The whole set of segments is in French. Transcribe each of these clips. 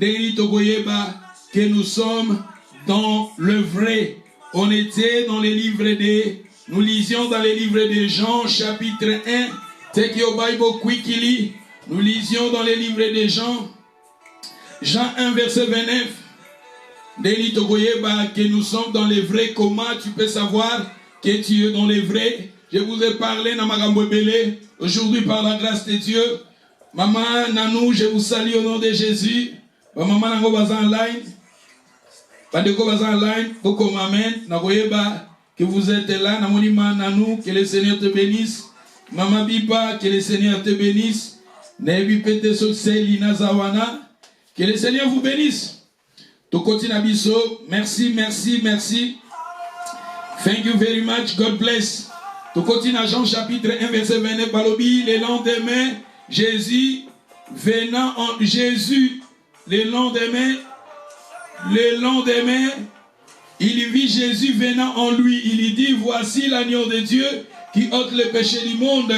que nous sommes dans le vrai. On était dans les livres nous lisions dans les livres de Jean, chapitre 1. Nous lisions dans les livres de Jean. Jean 1, verset 29. Que nous sommes dans les vrais. Comment tu peux savoir que tu es dans les vrais? Je vous ai parlé dans Magambo Belé. Aujourd'hui, par la grâce de Dieu. Maman Nanou, je vous salue au nom de Jésus. Maman Nango Bazan Line. Badeko Bazan Line. Beaucoup m'amène. Nagoyeba. Que vous êtes là, Namonima Nanou, que le Seigneur te bénisse. Maman Biba, que le Seigneur te bénisse. Nebi Pete Sokseli Nazawana, que le Seigneur vous bénisse. Tokoti Nabiso, merci, merci, merci. Thank you very much, God bless. Tokoti na Jean chapitre 1, verset 29, Balobi, le lendemain, Jésus venant en Jésus, le lendemain, il vit Jésus venant en lui. Il lui dit, voici l'agneau de Dieu qui ôte le péché du monde.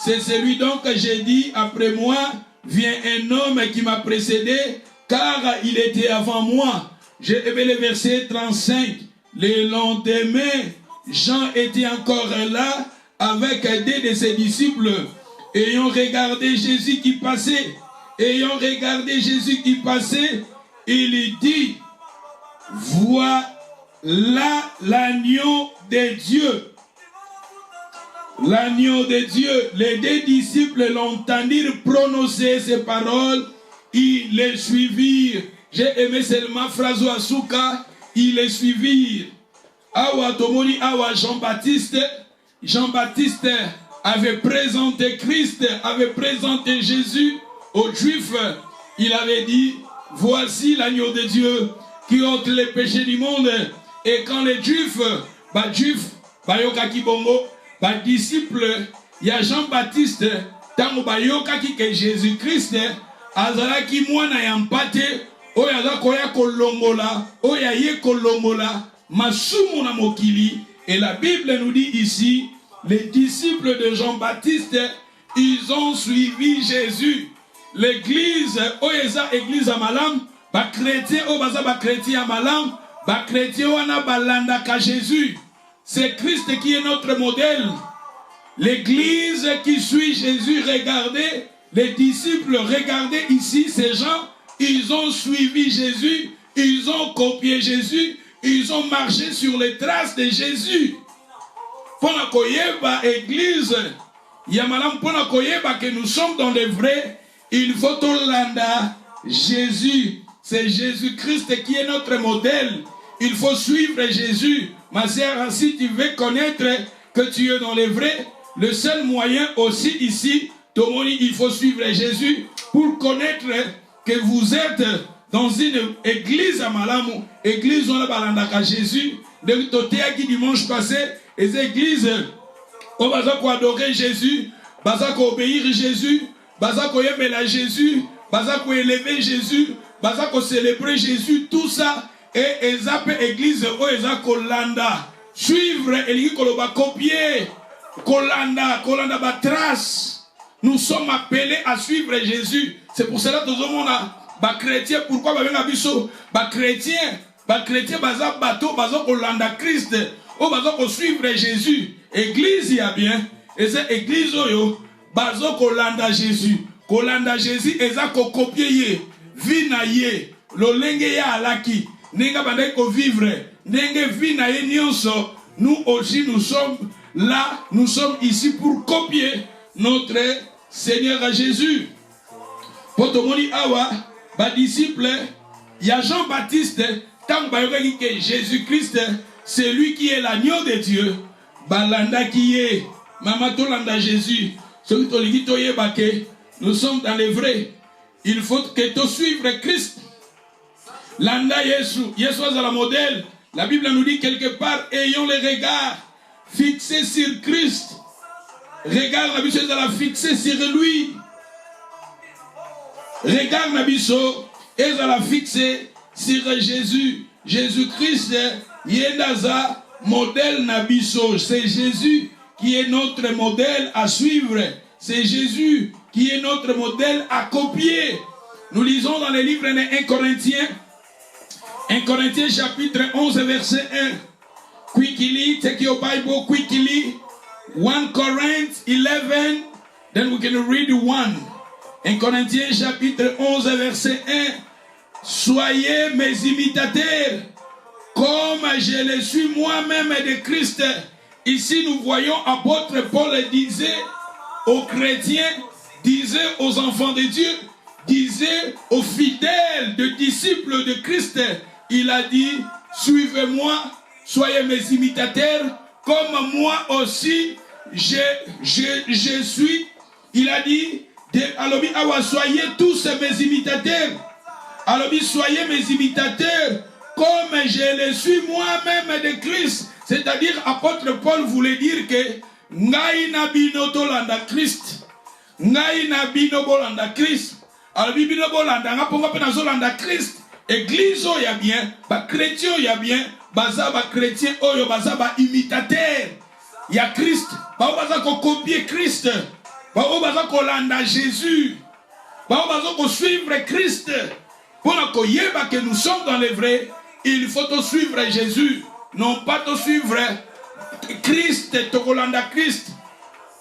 C'est celui donc que j'ai dit, après moi, vient un homme qui m'a précédé, car il était avant moi. J'ai aimé le verset 35. Le lendemain, Jean était encore là avec deux de ses disciples, ayant regardé Jésus qui passait. Il dit, voilà l'agneau de Dieu. L'agneau de Dieu. Les deux disciples l'entendirent prononcer ces paroles. Ils les suivirent. J'ai aimé seulement phrase Asuka. Ils les suivirent. Awa Tomoni, Awa Jean-Baptiste avait présenté Christ, avait présenté Jésus aux Juifs. Il avait dit, voici l'agneau de Dieu qui ôte les péchés du monde. Et quand les Juifs, disciples, il y a Jean-Baptiste, tango bayokaki que Jésus-Christ, azalaki mwana yampate, oyaza koya kolongola, oyaye kolongola, masumu na mokili. Et la Bible nous dit ici, les disciples de Jean-Baptiste, ils ont suivi Jésus. L'église, oyeza église à malam, ba chrétien, obaza ba chrétien à malam, ba chrétien wana balanda ka Jésus. C'est Christ qui est notre modèle. L'église qui suit Jésus, regardez, les disciples, regardez ici, ces gens, ils ont suivi Jésus, ils ont copié Jésus, ils ont marché sur les traces de Jésus. Pona koyeba église, yamalam pona koyeba que nous sommes dans le vrai, il faut tolanda Jésus. C'est Jésus-Christ qui est notre modèle. Il faut suivre Jésus. Ma sœur, si tu veux connaître que tu es dans le vrai, le seul moyen aussi ici, Tomoni, il faut suivre Jésus pour connaître que vous êtes dans une église à Malamu, église où on a balandaka Jésus. De Totea qui dimanche passé, les églises, on va adorer Jésus, on va obéir Jésus, on va aimer Jésus, on va élever Jésus, on va célébrer Jésus, tout ça. Et ezape église o eza kolanda suivre eliki koloba copier kolanda ba trace. Nous sommes appelés à suivre Jésus. C'est pour cela que tout le monde ba chrétien. Pourquoi ba benga biso ba chrétien baza bato baza kolanda Christ o baza ko suivre Jésus. Église ya bien et c'est église oyo baza kolanda Jésus. Kolanda Jésus eza ko copier ye vina ye lolenge ya alaki. Nenga bandai ko vivre, nenge vi na ye nyonso. Nous aussi nous sommes là, nous sommes ici pour copier notre Seigneur Jésus. Potomoni awa, ba disciple, il y a Jean-Baptiste, tant que Jésus-Christ, c'est lui qui est l'agneau de Dieu. Balanda qui est, Mama Tolanda Jésus, nous sommes dans le vrai. Il faut que tu suives Christ. Landa Yesu, Yesu est la modèle. La Bible nous dit quelque part, ayons les regards fixés sur Christ. Regarde la Bible, la fixer sur lui. Regarde la Bible, et la fixer sur Jésus. Jésus-Christ, Yedaza, modèle Nabiso. C'est Jésus qui est notre modèle à suivre. C'est Jésus qui est notre modèle à copier. Nous lisons dans les livres de 1 Corinthiens. 1 Corinthiens chapitre 11 verset 1. Quickly, take your Bible quickly. 1 Corinthians 11, then we can read 1. 1 Corinthiens chapitre 11 verset 1. Soyez mes imitateurs, comme je le suis moi-même de Christ. Ici nous voyons apôtre Paul disait aux chrétiens, disait aux enfants de Dieu, disait aux fidèles, de disciples de Christ, il a dit, suivez-moi, soyez mes imitateurs, comme moi aussi je suis. Il a dit, soyez tous mes imitateurs. Alors, soyez mes imitateurs, comme je le suis moi-même de Christ. C'est-à-dire, apôtre Paul voulait dire que Ngai na bino tolanda Christ. Ngai na bino bolanda Christ. Alors, bino bolanda nga ponga pena zolanda Christ. Église oh ya bien, ba chrétien ya bien, baza ba chrétien oyo baza ba imitateur ya Christ. Ba baza ko copier Christ. Ba baza ko landa Jésus. Ba baza ko suivre Christ. Pour que nous sommes dans les vrais, il faut te suivre Jésus, non pas te suivre Christ, Tokolanda Christ.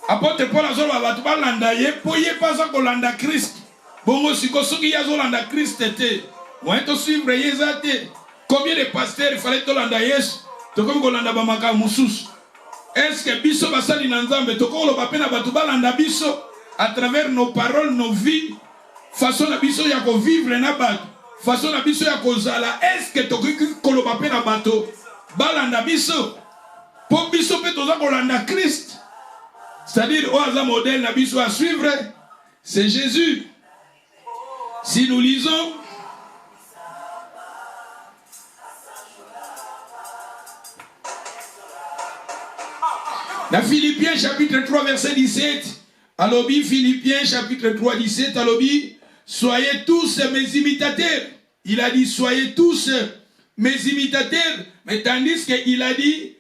Apôtre Paul a dit que tu vas landa ye, pour y pas ça Kolanda Christ. Bon, si tu as Zolanda Christ, tu vas te suivre Yezate. Combien de pasteurs il fallait te landa yes, tu comme Kolanda Bamaka Moussous. Est-ce que Bisso Basali Nanzambe, tu comme le papena Batuba landa Bisso à travers nos paroles, nos vies? Façon la biso ya ko vivre na bato, façon la biso ya ko zala, est-ce que toki koloba pe na bato balanda biso po biso pe toza kolanda Christ, c'est-à-dire oaza modèle na biso à suivre, c'est Jésus. Si nous lisons dans Philippiens chapitre 3 verset 17, alobi Philippiens chapitre 3 17, alobi soyez tous mes imitateurs. Il a dit soyez tous mes imitateurs. Mais tandis qu'il a dit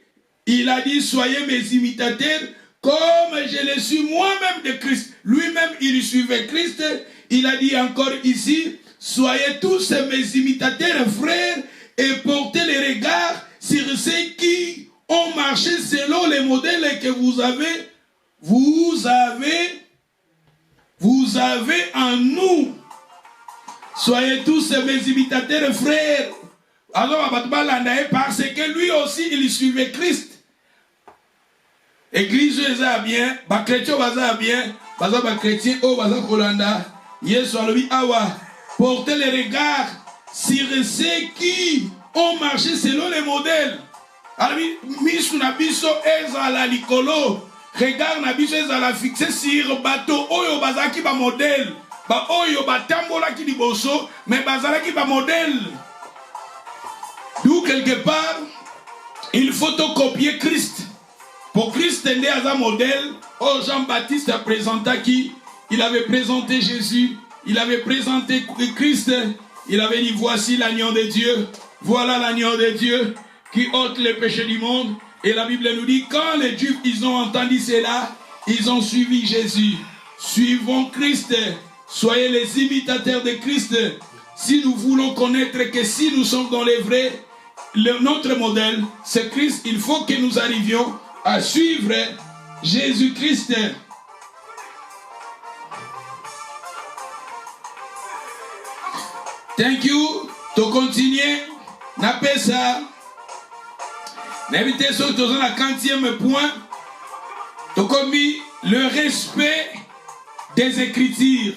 soyez mes imitateurs comme je le suis moi-même de Christ. Lui-même il suivait Christ. Il a dit encore ici soyez tous mes imitateurs frères et portez les regards sur ceux qui ont marché selon les modèles que vous avez en nous. Soyez tous mes imitateurs, frères. Alors, parce que lui aussi, il suivait Christ. Église, ça bien. Les chrétiens, ça bien. Les chrétiens, ça Kolanda. Yes, awa. Portez les regards sur ceux qui ont marché selon les modèles. Alors, mis na biso ezala likolo. Regarde na biso ezala fixé sur bateau oyo bazaki ba modèle. Ba oyo batambola ki liboso mais bazalaki ba modèle. D'où quelque part il faut copier Christ. Pour Christ n'est pas un modèle. Oh, Jean-Baptiste a présenté qui? Il avait présenté Jésus. Il avait présenté Christ. Il avait dit voici l'agneau de Dieu. Voilà l'agneau de Dieu qui ôte les péchés du monde. Et la Bible nous dit, quand les Juifs ils ont entendu cela, ils ont suivi Jésus. Suivons Christ. Soyez les imitateurs de Christ. Si nous voulons connaître que si nous sommes dans les vrais, notre modèle, c'est Christ. Il faut que nous arrivions à suivre Jésus-Christ. Thank you. Tu continues. N'appelle ça. N'invitez sur le 40e point. Tu commis le respect des Écritures.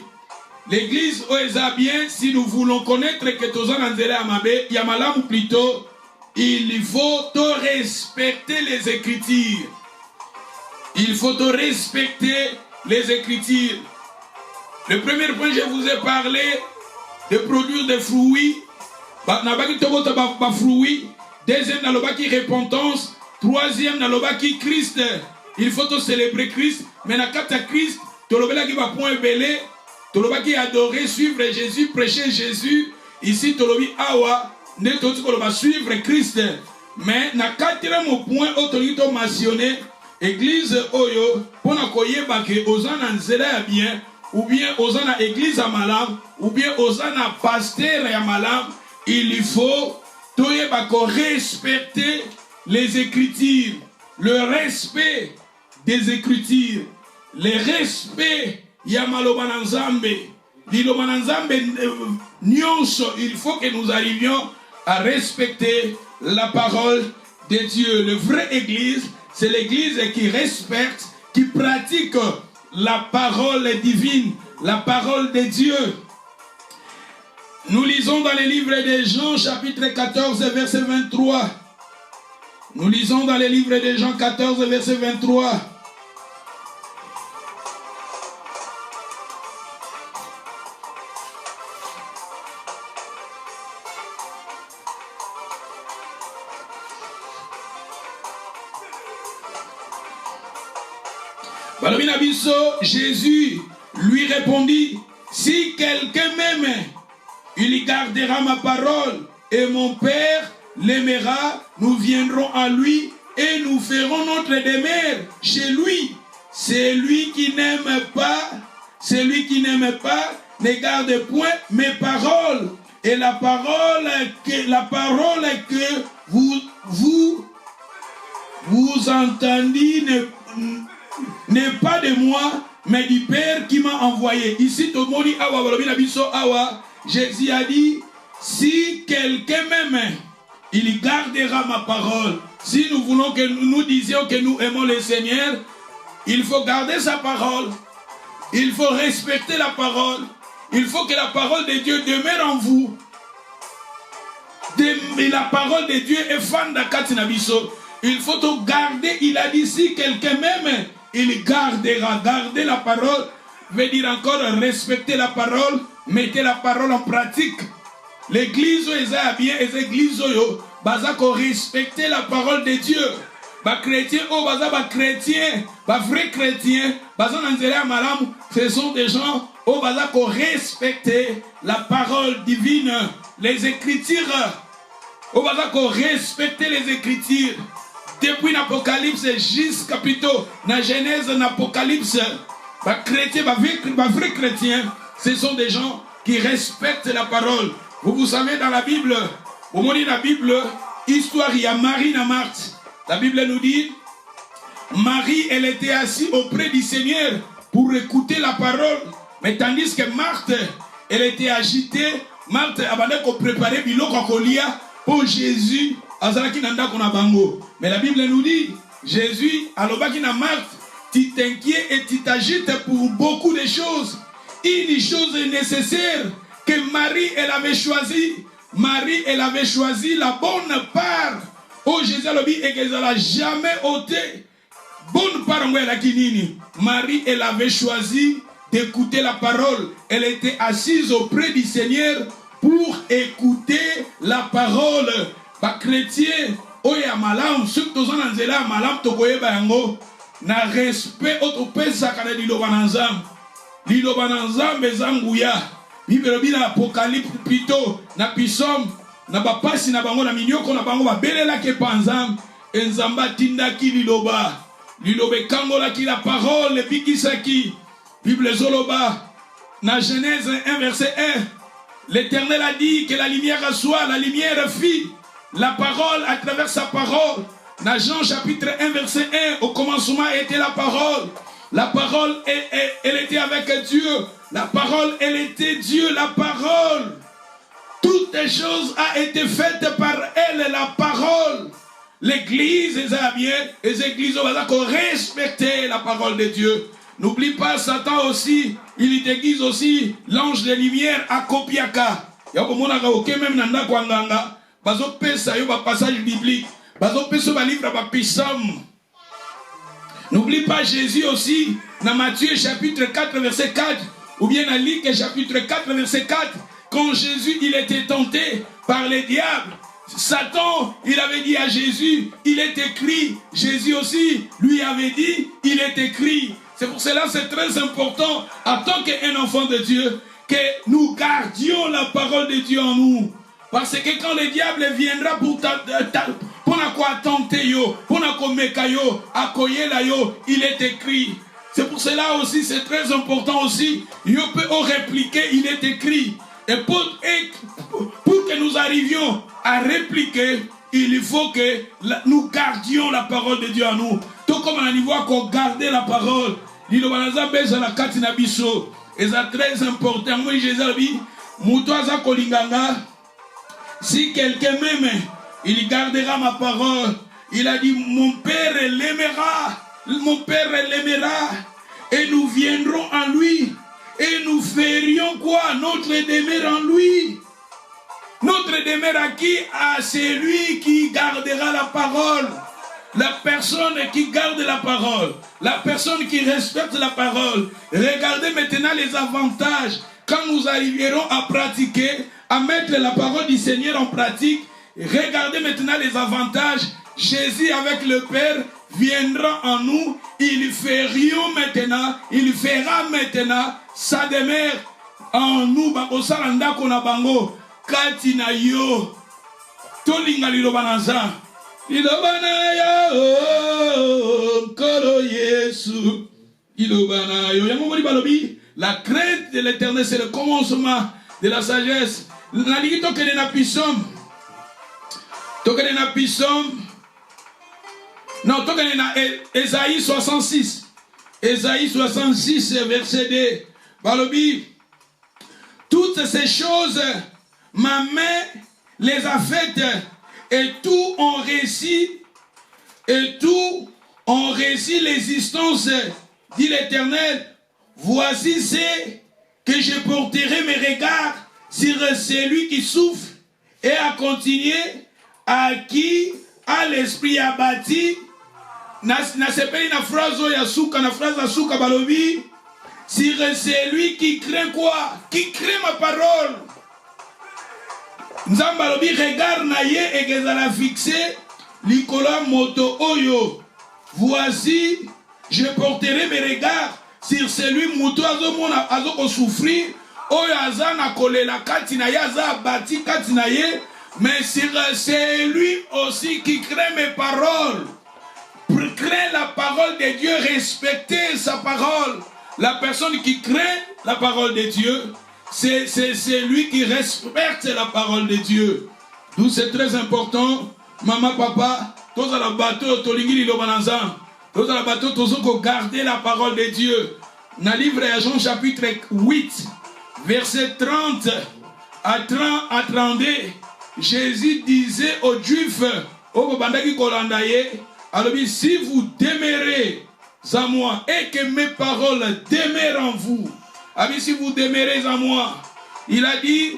L'église Oeza bien, si nous voulons connaître que Tozan Anzele Amabe, Yamalam ou plutôt, il faut respecter les Écritures. Il faut respecter les Écritures. Le premier point, je vous ai parlé de produire des fruits. Deuxième, nalobaki repentance. Troisième, nalobaki Christ. Il faut célébrer Christ. Mais na kata Christ, tolobelaki ba point belé. Tolobaki adorer, suivre Jésus, prêcher Jésus. Ici, tolobi awa, ne toti koloba suivre Christ. Mais na quatrième point, autorité mentionné, église oyo, pour na koyeba ke ozana nzela ya bien, ou bien osana église à malam, ou bien osana pasteur à malam, il faut respecter les Écritures, le respect des Écritures, le respect Yamalobananzambe, Lilobananzambe Nyonso. Il faut que nous arrivions à respecter la parole de Dieu. La vraie Église, c'est l'Église qui respecte, qui pratique la parole divine, la parole de Dieu. Nous lisons dans les livres de Jean, chapitre 14, verset 23. Nous lisons dans les livres de Jean 14, verset 23. Jésus lui répondit, si quelqu'un m'aime, il gardera ma parole, et mon Père l'aimera, nous viendrons à lui, et nous ferons notre demeure chez lui. Celui qui n'aime pas, ne garde point mes paroles, et la parole que vous entendez n'est pas de moi, mais du Père qui m'a envoyé. Ici, Jésus a dit, si quelqu'un m'aime, il gardera ma parole. Si nous voulons que nous disions que nous aimons le Seigneur, il faut garder sa parole. Il faut respecter la parole. Il faut que la parole de Dieu demeure en vous. Et la parole de Dieu est fan d'Akatinabiso. Il faut tout garder. Il a dit, si quelqu'un m'aime, il gardera. Garder la parole veut dire encore respecter la parole, mettez la parole en pratique. L'église est bien, les églises respecter la parole de Dieu. Les chrétiens, les vrais chrétiens, ce sont des gens qui respecter la parole divine, les Écritures. Respecter les Écritures. Depuis l'Apocalypse jusqu'à plutôt la Genèse, l'Apocalypse, les chrétiens, les vrais chrétiens, ce sont des gens qui respectent la parole. Vous savez, dans la Bible, au moment de la Bible, histoire, il y a Marie et Marthe. La Bible nous dit, Marie, elle était assise auprès du Seigneur pour écouter la parole. Mais tandis que Marthe, elle était agitée. Marthe, avant qu'on prépare biloko kolia pour Jésus. Mais la Bible nous dit, Jésus, alobaki na Marthe, tu t'inquiètes et tu t'agites pour beaucoup de choses. Une chose nécessaire que Marie, elle avait choisi. Marie, elle avait choisi la bonne part. Oh, Jésus a dit, et qu'elle n'a jamais ôté. Bonne part, Marie, elle avait choisi d'écouter la parole. Elle était assise auprès du Seigneur pour écouter la parole. Ba chrétien, oya malam, surtout dans la malam, tokoye bayango, na respect autopesa kana lilobananzam. Lilobananzam bezanguya. Bible na Apocalypse plutôt na pisom na bapasi na bango na minyoko na bango babelela ke panzam enzamba tindaki liloba. Lilobe kangola ki la parole bikisaki. Bible zoloba na Genèse 1 verset 1. L'Éternel a dit que la lumière soit, la lumière fit. La parole à travers sa parole. Dans Jean chapitre 1 verset 1, au commencement était la parole. La parole, elle était avec Dieu. La parole, elle était Dieu. La parole, toutes les choses ont été faites par elle, la parole. L'église, les églises ont respecté la parole de Dieu. N'oublie pas, Satan aussi, il déguise aussi l'ange de lumière à Kopiaka. Même nanda kwanganga. Bazo pesa yo ba passage biblique. Bazo pesa ba livre ba pisam. N'oublie pas Jésus aussi dans Matthieu chapitre 4 verset 4 ou bien dans Luc chapitre 4 verset 4 quand Jésus il était tenté par les diables. Satan, il avait dit à Jésus, il est écrit. Jésus aussi lui avait dit, il est écrit. C'est pour cela c'est très important en tant qu'un enfant de Dieu que nous gardions la parole de Dieu en nous. Parce que quand le diable viendra pour tenter yo, pour meka yo, akoyela yo, il est écrit. C'est pour cela aussi, c'est très important aussi. Il peut répliquer, il est écrit. Et pour que nous arrivions à répliquer, il faut que nous gardions la parole de Dieu à nous. Tout comme on a niveau qu'on garde la parole. Et c'est très important. Moi, Jésus a dit, si quelqu'un m'aime, il gardera ma parole. Il a dit, mon Père l'aimera. Mon Père l'aimera. Et nous viendrons en lui. Et nous ferions quoi? Notre demeure en lui. Notre demeure à qui? À celui qui gardera la parole. La personne qui garde la parole. La personne qui respecte la parole. Regardez maintenant les avantages. Quand nous arriverons à pratiquer, à mettre la parole du Seigneur en pratique, regardez maintenant les avantages. Jésus avec le Père viendra en nous. Il fera maintenant sa demeure en nous. Bakosalanda kona bango katina yo tolinga lilobanza ilobana yo kolo Yesu ilobana yo yango moni balobi. La crainte de l'Éternel, c'est le commencement de la sagesse. La ligi tokene na pisom. Tokene na pisom. Non, tokene na Ésaïe 66. Ésaïe 66, verset 2. Balobi. Toutes ces choses, ma main les a faites. Et tout en récit. Et tout en récit l'existence, dit l'Éternel. Voici c'est que je porterai mes regards sur celui qui souffre et à continuer, à qui a l'esprit abattu. Na sepeli na phrase yasuka na phrase yasuka balobi sur celui qui craint quoi? Qui craint ma parole. Nzamba balobi regard na ye et que ça la fixé likola moto oyo. Voici je porterai mes regards sur celui muto azomona azoko souffrir oyo azana kolela katina ye aza bati katina ye, mais sur celui aussi qui craint mes paroles. Craint la parole de Dieu, respecter sa parole. La personne qui craint la parole de Dieu, c'est lui qui respecte la parole de Dieu. D'où c'est très important, maman, papa, tous à la bateau, tolingi li lobananza. Tous à la bateau, tous qu'on garder la parole de Dieu. Dans le livre de Jean chapitre 8, verset 30 à 32, Jésus disait aux Juifs, au bandaki kolandaye, alors si vous demeurez en moi et que mes paroles demeurent en vous, alors si vous demeurez en moi, il a dit,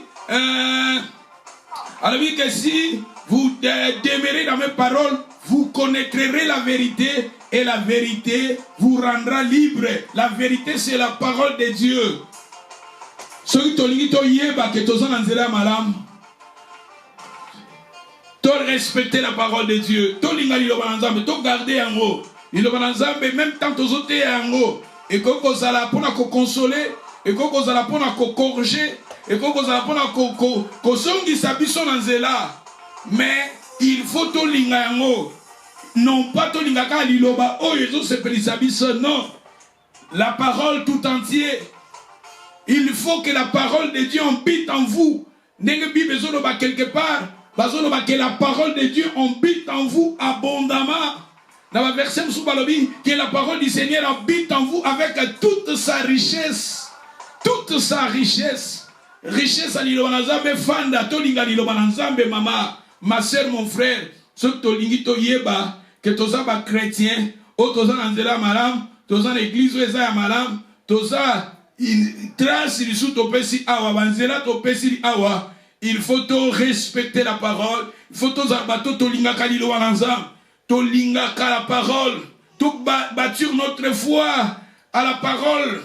alors que si vous demeurez dans mes paroles, vous connaîtrez la vérité et la vérité vous rendra libre. La vérité, c'est la parole de Dieu. Ceux qui t'ont dit que tu as respecté la parole de Dieu. Tu as gardé en haut. Même tant que tu es en haut. Et que tu as pour consoler. Et que tu as pour corriger. Et que tu as pour mais il faut que tu aies en haut. Non pas to lingaka liloba oh Jésus se pelisabiso, non, la parole tout entier. Il faut que la parole de Dieu habite en vous. N'est Bible quelque part, que la parole de Dieu habite en vous abondamment. Dans le verset que la parole du Seigneur habite en vous avec toute sa richesse. Toute sa richesse. Richesse à l'ilobanazabe fanda to linga l'ilobanazabe mama, ma soeur, mon frère, ce que to lingi to yeba. Que tous les chrétiens, tous les malam, tous les églises, malam, tous les traces il faut respecter la parole. Il faut la parole. Bâtir notre foi à la parole.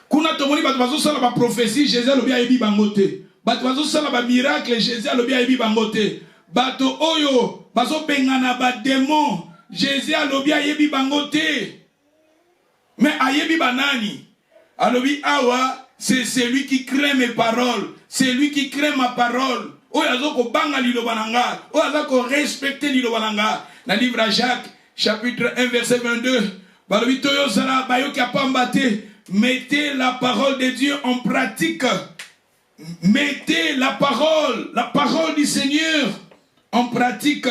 Kuna tomoni batu sala ba prophétie, Jésus a bien ébi bangote. Batu sala ba miracle, Jésus a bien ébi bangote. Bato oyo bazo bengana ba démon, Jésus alobi ayebi bangote. Mais ayebi banani? Alobi awa, c'est celui qui craint mes paroles, c'est lui qui craint ma parole. Oyo azoko banga lilobananga, oyo azoko respecter lilobananga. Dans le livre à Jacques, chapitre 1, verset 22, Mettez la parole de Dieu en pratique. Mettez la parole du Seigneur en pratique.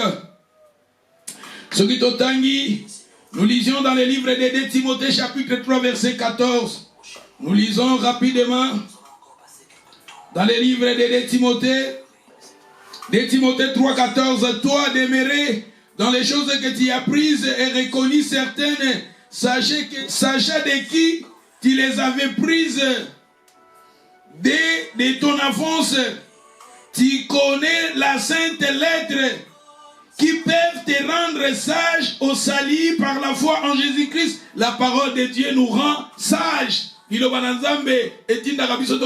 Ce qui t'otangi, nous lisions dans le livre de 2 Timothée chapitre 3 verset 14. Nous lisons rapidement dans le livre de 2 Timothée. 2 Timothée 3, 14. Toi demeurer dans les choses que tu as prises et reconnues certaines, sachez de qui tu les avais prises dès de ton enfance. Tu connais la sainte lettre qui peuvent te rendre sage au salut par la foi en Jésus-Christ. La parole de Dieu nous rend sages.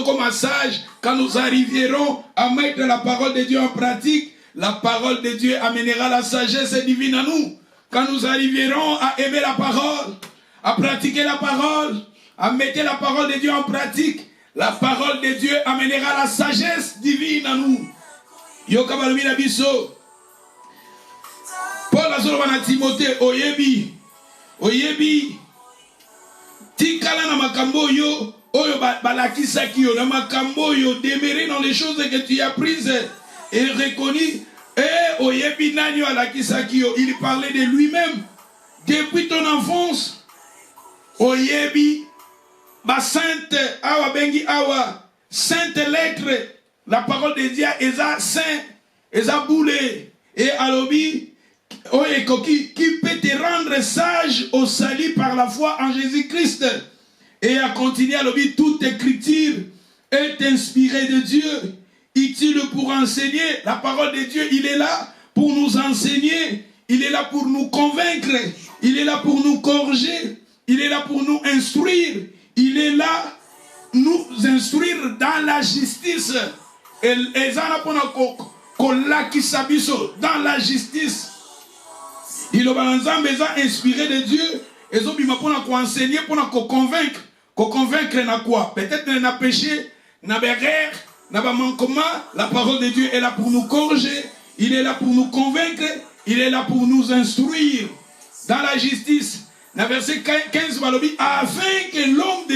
Comme sage, quand nous arriverons à mettre la parole de Dieu en pratique, la parole de Dieu amènera la sagesse divine à nous. Quand nous arriverons à aimer la parole, à pratiquer la parole, à mettre la parole de Dieu en pratique, la parole de Dieu amènera la sagesse divine à nous. Yokabalumina biso. Paul azolobana Timothée, oyebi, tikala na makambo yo, oyo balakisaki yo, na makambo yo, demeurer dans les choses que tu as prises et reconnues. Et oyebi nani alakisaki yo, il parlait de lui-même depuis ton enfance. Oyebi, ba sainte awa bengi awa, sainte lettre, la parole de Dieu, eza saint, eza boulé, et alobi, qui peut te rendre sage au salut par la foi en Jésus-Christ. Et à continuer à l'objet, toute écriture est inspirée de Dieu, utile pour enseigner. La parole de Dieu, il est là pour nous enseigner, il est là pour nous convaincre, il est là pour nous corriger, il est là pour nous instruire, il est là nous instruire dans la justice. Et dans la justice. Il est inspiré de Dieu. Et pour enseigner, pour convaincre. Convaincre na quoi? Peut-être na péché, na erreur, na manquement. La parole de Dieu est là pour nous corriger. Il est là pour nous convaincre. Il est là pour nous instruire. Dans la justice. Dans verset 15, afin que l'homme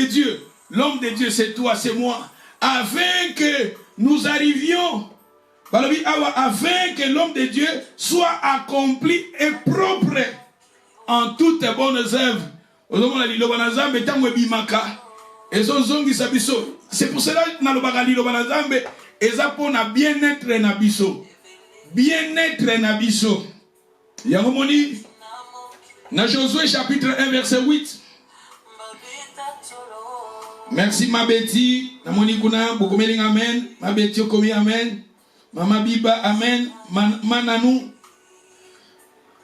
de Dieu c'est toi, c'est moi, afin que nous arrivions, afin que l'homme de Dieu soit accompli et propre en toutes bonnes œuvres. C'est pour cela que bien-être na biso. Bien-être na biso. Yangomoni na Josué chapitre 1 verset 8. Merci ma Betty, na moni kuna bokomeling amen, ma Betty okomi amen. Mama Biba, amen. Mananou,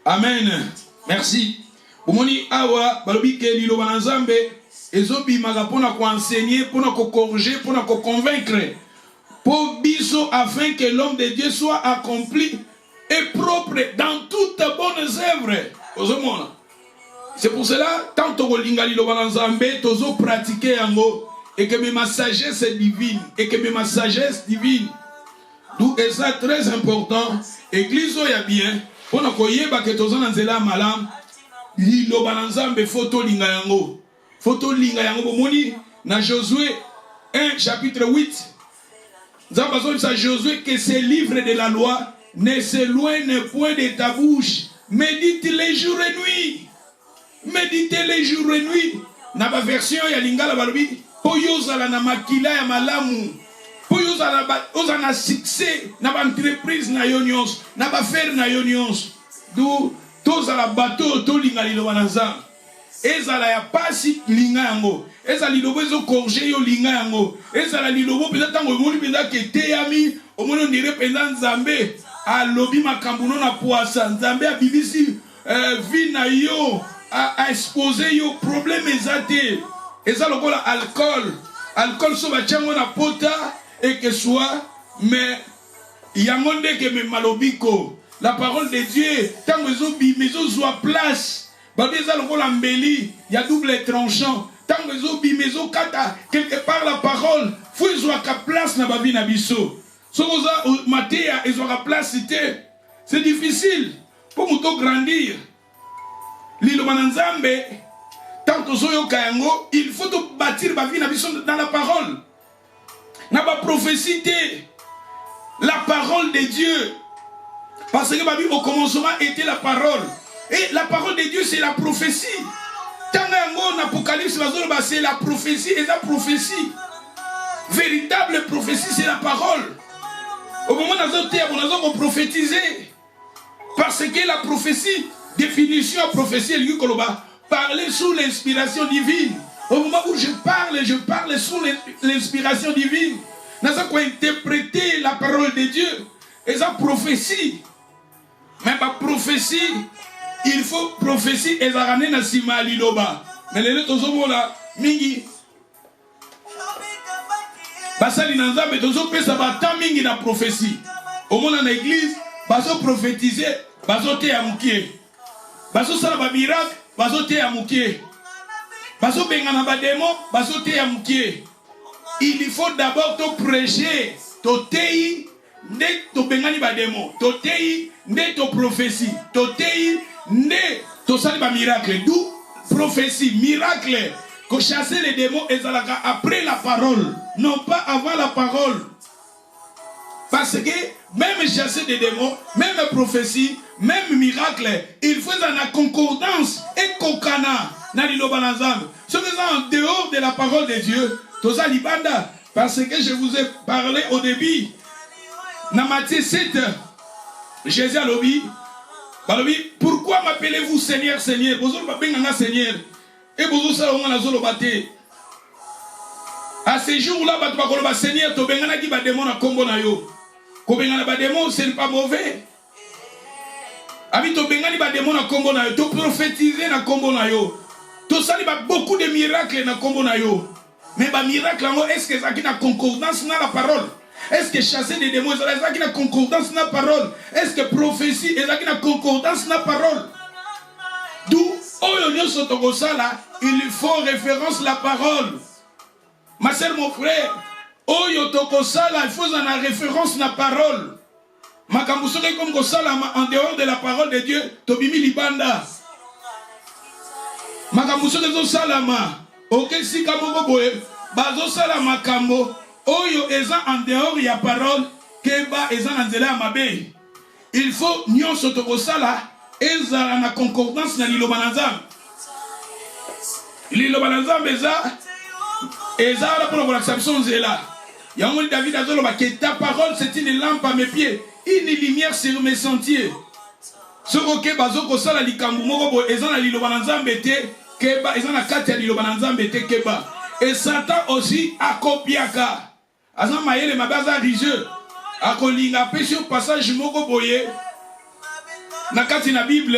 amen. Merci. Omoni awa, balobi ke lilo banazambe, ezobi magapona ko enseigner, pona ko corriger, pona ko convaincre. Pour biso, afin que l'homme de Dieu soit accompli et propre dans toutes bonnes œuvres. C'est pour cela, tant que linga lilo banazambe, tozo pratiquer yango, et que ma sagesse est divine, et que ma sagesse divine. D'où est ça très important. Église oya bien. On a koyeba que tozana nzela malam. Lilo bananzambe photo linga yango. Photo linga yango bomoni na Josué 1 chapitre 8. Zabazo sa Josué que ces livres de la loi ne s'éloignent point de ta bouche. Médite les jours et nuits. Méditez les jours et nuits. Na ba version ya lingala balobi poyoza la na makila ya malamu. Pour vous avez succès dans l'entreprise, dans l'affaire, d'où tous à la bateau, tous les gens et ça la pas si lingango et ça li lobo zo corriger yo lingango et ça la li lobo peut-être tango moni peut-être que teyami au moins on dirait pendant Nzambe a lobi makambuno na poisson Nzambe a bibisi vie na yo a exposer yo problème ezate et ça lokola alcool so ba chango na pota et que soit mais yangonde que me malobiko la parole de Dieu tant mais soit place. Il y a double tranchant. Tant que kata quelque part la parole, faut que place na babi na biso. So matéa ils ont la place c'est difficile pour nous grandir. Lilo mananzambe tant que il faut bâtir ma vie dans la parole. N'a pas prophétie, la parole de Dieu. Parce que ma vie au commencement était la parole. Et la parole de Dieu, c'est la prophétie. Tant que l'Apocalypse, c'est la prophétie et la prophétie. Véritable prophétie, c'est la parole. Au moment où nous avons prophétisé. Parce que la prophétie, définition de prophétie, parler sous l'inspiration divine. Au moment où je parle sous l'inspiration divine. Nous avons interprété la parole de Dieu. Et ça, prophétie. Mais la prophétie, il faut prophétie et ça ramène à Sima Liloba. Mais les autres là, mingi. Basali Nanza, mais tous les gens mingi na prophétie. Au monde dans l'église, baso prophétiser, baso te amukie. Baso sala ba miracle, baso te amukie. Baso bengana ba démon, baso te amukie. Il faut d'abord te prêcher, te tei, ne te bengani ba démon, te tei, ne te prophétie, te tei, ne te sala ba miracle. D'où prophétie, miracle. Que chasser les démons et après la parole, non pas avant la parole. Parce que même chasser des démons, même prophétie, même miracle, il faut dans la concordance et kokana. Ce qui est en dehors de la parole de Dieu, tout ça libanda. Parce que je vous ai parlé au début, dans Matthieu 7, Jésus a dit, pourquoi m'appelez-vous Seigneur, Seigneur? Vous avez Seigneur. Et vous savez, à ce jour-là, Seigneur, tu as dit que démon a combo na yo. Kobengana démon, ce n'est pas mauvais. Ami tu bengani ba démon na combo na yo, tu prophétiser na combo na yo. Tu sali beaucoup de miracles na combo na yo. Mais ba miracle est-ce que ça qui na concordance na la parole? Est-ce que chasser des démons, ça qui na concordance na parole? Est-ce que prophétie, ça qui na concordance na parole? D'où il faut référence la parole. Ma soeur, mon frère, il faut en référence la parole. Ma kambousore comme en dehors de la parole de Dieu, tobimi libanda. Ma kambousore zo salama. Ok si kambo boye, bazo salama kambo. Oyo eza en dehors ya parole, keba eza nzela mabe. Il faut nyon sotokosala. Ezala na concordance na liloba na Nzambe. Liloba na Nzambe ezala pour la exception zela. Yango David azoloba que ta parole c'est une lampe à mes pieds, une lumière sur mes sentiers. Soko ke bazoko sala likambu moko bo ezala liloba na Nzambe te keba ezala kati ya liloba na Nzambe te keba. Et Satan aussi akopiaka. Azama mayele mabaza religieux. Akolinga pe sur passage moko boye. Na kati na Bible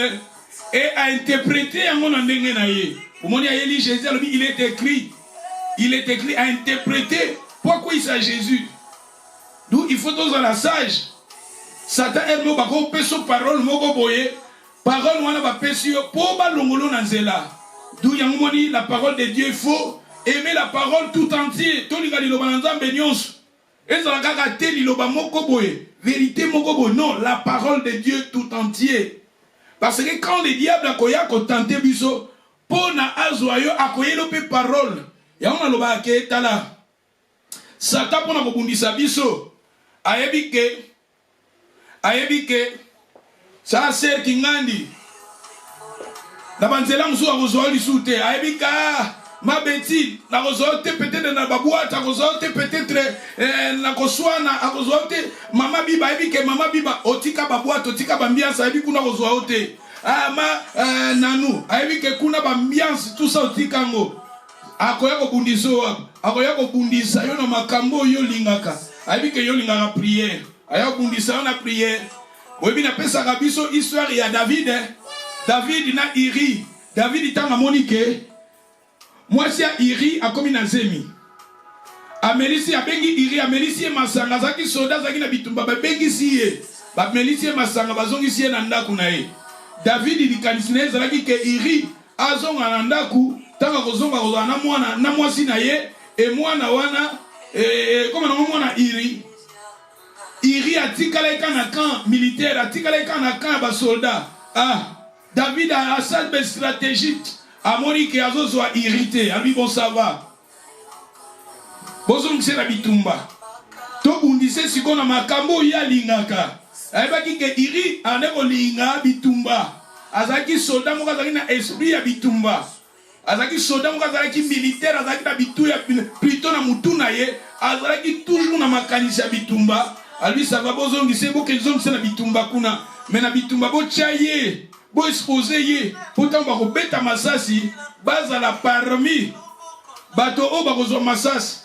et a interprété en mon ndenge na ye. Omoni a yeli Jésus il est écrit à interpréter pourquoi il s'agit Jésus. D'où il faut dans la sage. Satan est mo bako peso parole moko boye. Parole wana ba pesio po ba longolo na nzela. D'où yangomoni la parole de Dieu, il faut aimer la parole tout entier. To linga liloba na Nzambe nyonso. Ezala kaka te liloba moko boye. Vérité mokobo, non, la parole de Dieu tout entier. Parce que quand le diable a koya ko tenter biso, pona azoyo akoyelo pe parole. Ya on aloba ke tala. Satan pona ko bundisa biso. Ayebi ke sa ser kingandi. La banzela mso akozo lisute. Ayebi ka ma bêtise, la rosote peut-être na baboite, la rosote peut-être na koswana, la rosote mama biba ebi ke mama biba otika baboite, otika bambiance ebi kuna rosote. Ah ma nanu, ebi ke kuna bambiance tout ça otika ngo. Akoya ko bundiso, akoya ko bundisa yo na makambo yo lingaka. Ebi ke yo lingaka prière. Aya bundisa na prière. Oyebi na pesa kabiso histoire ya David. David na Iri. David tanga monike. Moi, si Iri a commis un zemi. Amelisi a bengi Iri, Amelisi masanga, zaki soda, zaki na bitumba, bengi siye. Amelisi masanga, bazongi siye nandaku na e. David il kanisine zalaki ke Iri, azonga nandaku, tanga kozonga kozonga na mwasi na ye, e mwana wana, comme na mwana Iri. Iri a tikala na camp militaire, a tikala na camp ba soldat. Ah, David a sa stratégie. amoni ke azozwa irrité, abi bon ça va. Bozongise na bitumba. To bundise siko na makambo ya lingaka. Ayebaki ke iri aneko linga bitumba. Azaki soldat moko azaki na esprit ya bitumba. Azaki soldat moko azaki militaire, azaki na bitu ya plutôt na mutu na ye, azaki toujours na makanisi ya bitumba. Albi ça va bozongise bo ke zongise na bitumba kuna. Mais na bitumba bo tchaye, bo exposer ye, pourtant ba ko beta masasi, bazala parmi bato o ba ko zo masasi.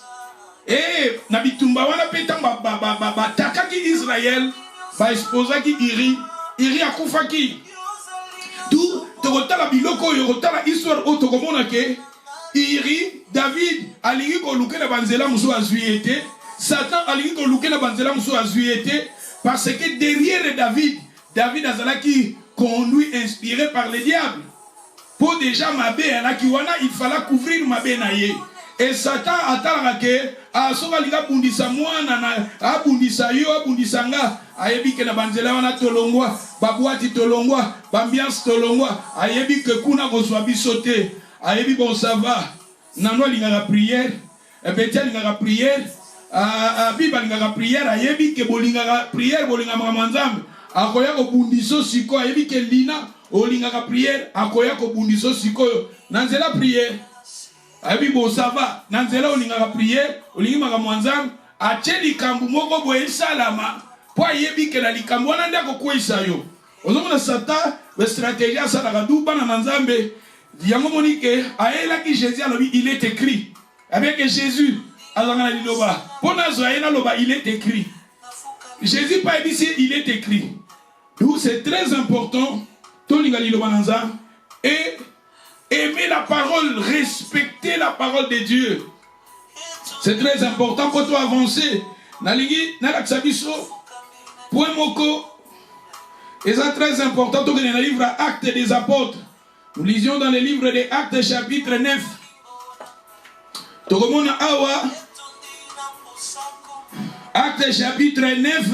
Et na bitumba wana peta ba takaki Israël, ba exposaki iri akufaki. Tout tokotala biloko yo kotala histoire o tokomona ke iri David alingi ko luke na banzela muso azuiete, Satan alingi ko luke na banzela muso azuiete parce que derrière David azalaki conduit inspiré par le diable. Pour déjà mabe alaki wana il fallait couvrir mabe na ye. Et Satan atalaka ke asoka linga bundisa mwana na abundisa yo abundisa nga ayebi ke na banzela wana tolongwa babwati tolongwa bambiance tolongwa ayebi ke kuna kozwa biso te ayebi bon ça va nano lingaka prière betia lingaka prière biba lingaka prière ayebi ke bolingaka prière bolingaka manzambe akoya kobundiso siko ayebi ke lina olingaka prière akoya kobundiso siko na nzela prière. Abi bon ça va nanzela olingaka prière olingimaka mwanzambe atie likambo moko boye salama po ayebi ke na likambo wana ndako kwesa yo ozomona Satan be stratégie asalaka du bana na nzambe yango monike ayelaki Jésus alobi il est écrit avec Jésus azanga na liloba pona zo ayena loba il est écrit Jésus pas ici il est écrit donc c'est très important to linga liloba na nzambe et aimer la parole, respecter la parole de Dieu. C'est très important pour toi avancer. Nalingi, nalaksabiso, point moko. Et c'est très important dans le livre Actes des Apôtres. Nous lisions dans le livre des Actes chapitre 9. Tokomona awa. Actes chapitre 9.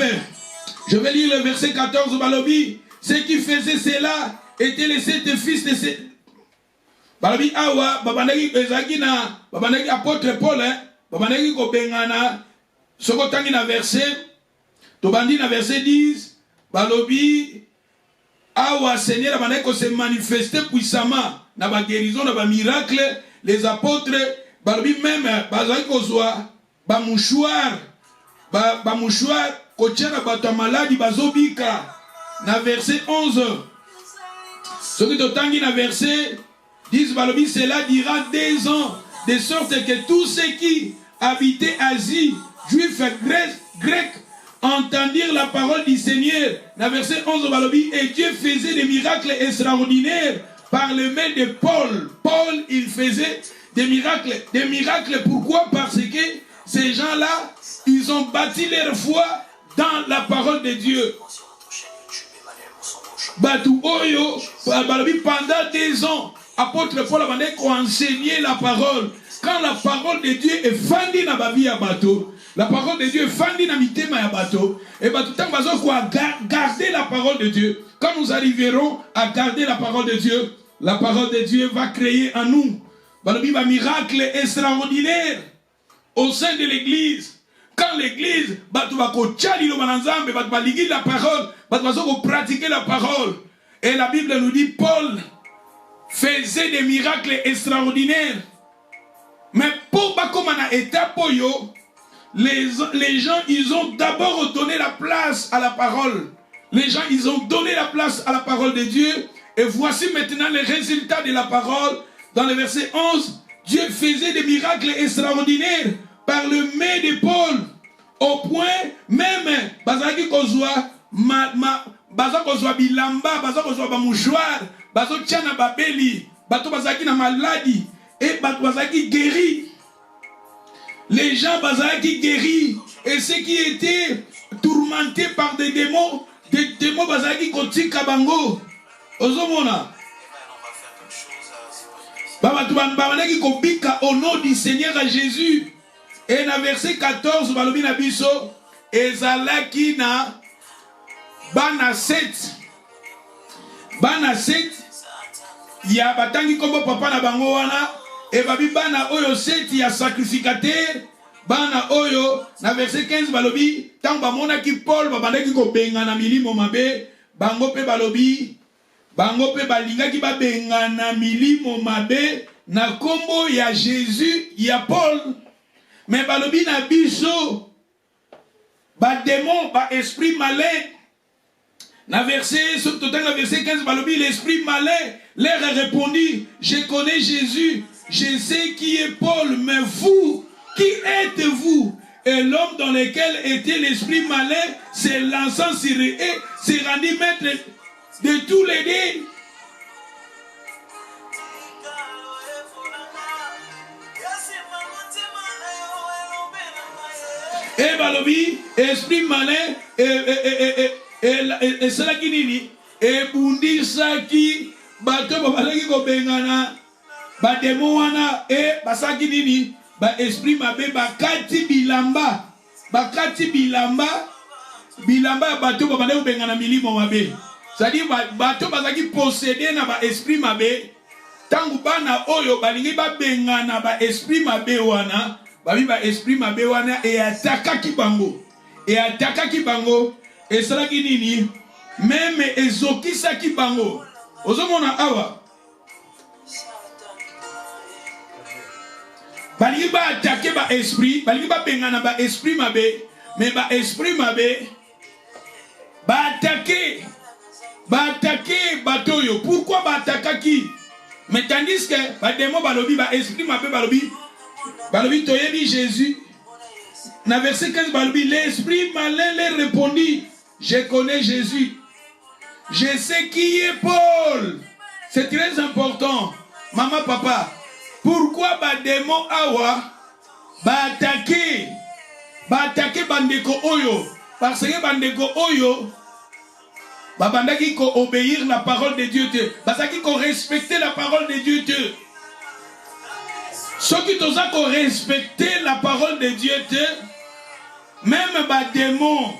Je vais lire le verset 14 Balobi. Ceux qui faisaient cela étaient les 7 fils de ces Balabi awa babandaki ezaki na babandaki apôtre Paul babandaki ko bengana soko tangi na verset to bandi na verset 10 balobi awa Seigneur babandaki ko se manifester puissamment na ba guérison na ba miracle les apôtres balobi même bazaki ko zwa ba mouchoir ko tchana ba maladi bazobika na verset 11 soki to tangi na verset 10 Balobi, cela dira 2 ans, de sorte que tous ceux qui habitaient Asie, juifs, grecs, entendirent la parole du Seigneur. Dans verset 11 Balobi, et Dieu faisait des miracles extraordinaires par le main de Paul. Paul, il faisait des miracles. Des miracles, pourquoi? Parce que ces gens-là, ils ont bâti leur foi dans la parole de Dieu. Batu Oyo, Balobi, pendant 2 ans, apôtre Paul a enseigné la parole. Quand la parole de Dieu est fondée dans la vie à bateau, la parole de Dieu est fondée dans la vie à bateau, et tout le temps, garder la parole de Dieu. Quand nous arriverons à garder la parole de Dieu va créer en nous un miracle extraordinaire au sein de l'église. Quand l'église va la parole, va pratiquer la parole. Et la Bible nous dit Paul faisait des miracles extraordinaires. Mais pour Bakomana et Tapoyo, les gens, ils ont d'abord donné la place à la parole. Les gens, ils ont donné la place à la parole de Dieu. Et voici maintenant les résultats de la parole. Dans le verset 11, Dieu faisait des miracles extraordinaires par le main de Paul. Au point, même, Bazaki Kozwa, Bazaki Kozwa Bilamba, Bazaki Kozwa Mouchoir, Bazaki Tchana Babeli, Bazaki na maladie, et Bazaki guéri. Les gens Bazaki guéris, et ceux qui étaient tourmentés par des démons Bazaki Koti Kabango, Ozomona. Babaki Kobika au nom du Seigneur Jésus. Et dans verset 14, Balobi na biso, Ezalaki na Bana 7. Bana 7. ya batangi kombo papa na bango wana et babi bana oyo seti ya sacrificateur bana oyo na verset 15 balobi tant bamona ki Paul babandaki ko benga na milimo mabe bango pe balobi bango pe balingaki ba benga na milimo mabe na kombo ya Jésus ya Paul mais balobi na biso ba démon ba esprit malin na verset total na verset 15 balobi l'esprit malin leur répondit je connais Jésus je sais qui est Paul mais vous qui êtes-vous? Et l'homme dans lequel était l'esprit malin s'est lancé sur eux et s'est rendu maître de tous les dés. Et balobi, esprit malin, et cela qui dit, et bundi saki, bato babalaki ko bengana, ba demo wana, et basaki nini, ba esprit mabe bakati bilamba bilamba bato babanda ko bengana milimo mabe. C'est-à-dire bato bazaki posséder na ba esprit mabe. Tangu bana oyo balingi ba bengana ba esprit mabe wana, babi ba esprit mabe wana et atakaki bango. Et atakaki bango et cela qui nini même ezokisaki bango. Ozomona awa balingi ba attaquer ba esprit, balingi ba bengana ba esprit mabe, mais ba esprit mabe ba attaquer batoyo. Pourquoi ba attaquer? Mais tandis que ba démon balobi ba esprit mabe balobi toyebi Jésus. Na verset 15 balobi l'esprit malin leur répondit je connais Jésus. Je sais qui est Paul. C'est très important. Maman, papa. Pourquoi ba démon awa ba attaquer bandeko oyo? Parce que bandeko oyo ba bandaki ko obéir la parole de Dieu te. Basaki ko respecter la parole de Dieu te. Ceux qui toza ko respecter la parole de Dieu te, même ba démon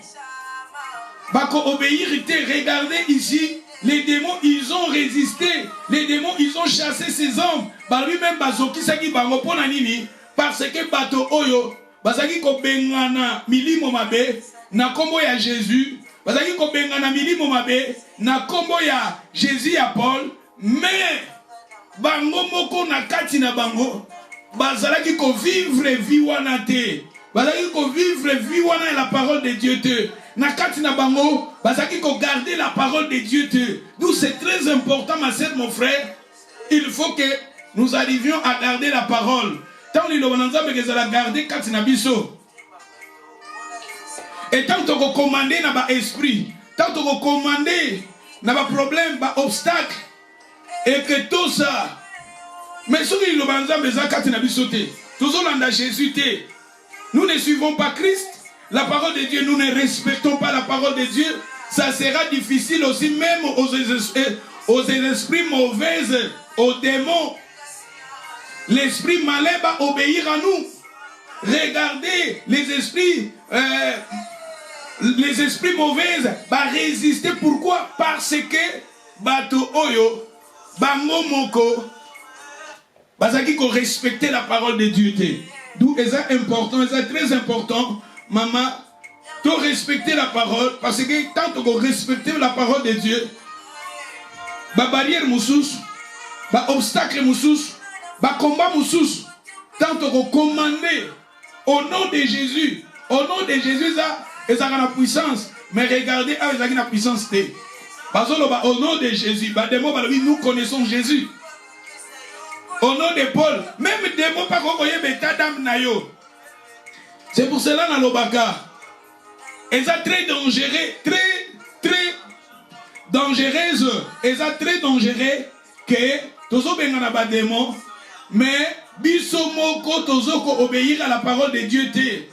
ba ko obéir te. Regardez ici. Les démons, ils ont résisté. Les démons, ils ont chassé ces hommes. Par lui-même, bazoki saki bango pona nini. Parce que bato oyo, bazaki ko bengana milimo mabe na kombo ya Jésus. Bazaki ko bengana milimo mabe na kombo ya Jésus ya Paul. Mais bango moko na kati na bango, bazalaki ko vivre vie wana te. Bazaki ko vivre vie wana la parole de Dieu te. Nakati na bango, bazaki ko garder la parole de Dieu te. D'où c'est très important, ma sœur, mon frère. Il faut que nous arrivions à garder la parole. Tant que nous allons garder kati na biso. Et tant que nous commander na ba esprit, tant que nous commander na ba problème, ba obstacle, et que tout ça. Mais ce que nous allons kati na biso te. Toujours dans Jésus te. Nous ne suivons pas Christ. La parole de Dieu, nous ne respectons pas la parole de Dieu. Ça sera difficile aussi même aux esprits mauvais, aux démons. L'esprit malin va obéir à nous. Regardez, les esprits mauvais vont résister. Pourquoi? Parce que bato oyo, bango moko, bazaki ko respecter la parole de Dieu. D'où est ça important, c'est très important. Maman, tu respecter la parole, parce que tant que tu respecter la parole de Dieu, ba barrière moussous, ba obstacle moussous, ba combat moussous, tant que tu commander au nom de Jésus, ça, et ça a la puissance. Mais regardez, ça a la puissance. Parce que au nom de Jésus, nous connaissons Jésus. Au nom de Paul, même des mots pas qu'on voyait, mais t'adam nayo. C'est pour cela dans l'Obaka. Et ça très dangereux, très dangereuse. Et ça très dangereux que tozo bengana ba démon, mais biso moko tozo ko obéir à la parole de Dieu te.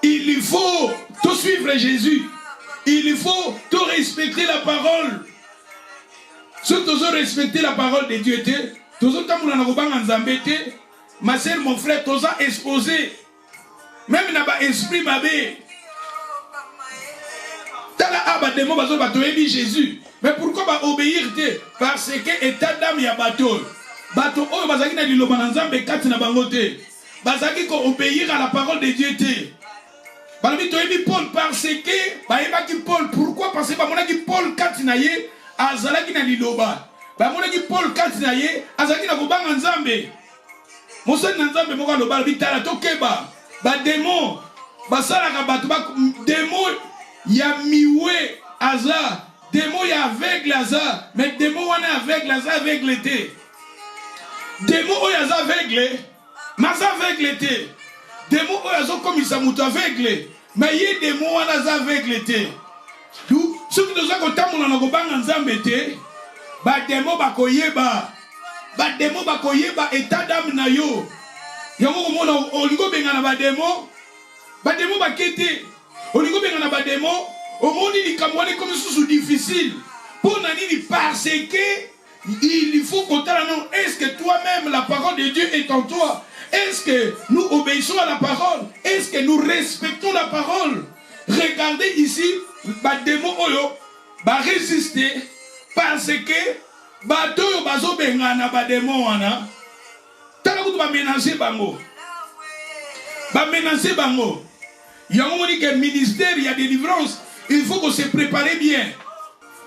Il faut tout suivre Jésus. Il faut tout respecter la parole. Si tozo respecter la parole de Dieu te, tozo tamuna na kobanga nzambe te. Ma sœur, mon frère, tous a exposé. Même n'a pas esprit babé. Tala aba démon bazo batoyebi Jésus. Mais pourquoi ba obéir? Parce que état d'âme ya bateau. Bateau, oh, bazaki na liloba na nzambe kati na bango te. Bazaki ko obéir à la parole de Dieu te. Balobi toyebi Paul parce que bayebaki Paul. Pourquoi? Parce que bamonaki Paul kati na ye azalaki na liloba. Bamonaki Paul kati na ye azalaki na kobanga nzambe. Mosali na nzambe moko aloba bitala tokeba. Ba démon basalaka bato ba démon ya miwe aza. Démon ya aveugle aza. Mais démon wana aveugle aza aveugle te. Démon oyo aza aveugle. Maza aveugle te. Démon oyo azokomisa moto aveugle. Mais ye démon wana aza aveugle te. Soki toza kotambola na kobanga nzambe te, ba démon bakoyeba. Ba démon bakoyeba état d'âme na yo. Yango komona olingo benga na ba démon. Ba démon bakete. Olingo benga na ba démon. Omoni likambo wana comme sous difficile. Pour nani parce que il faut qu'on non. Est-ce que toi-même la parole de Dieu est en toi? Est-ce que nous obéissons à la parole? Est-ce que nous respectons la parole? Regardez ici, ba démon oyo ba résister parce que ba toyo bazo bengana ba démon wana. Tala kutu ba menacer bango. Ba menacer bango. Yango moni que ministère il y a délivrance, il faut qu'on se prépare bien.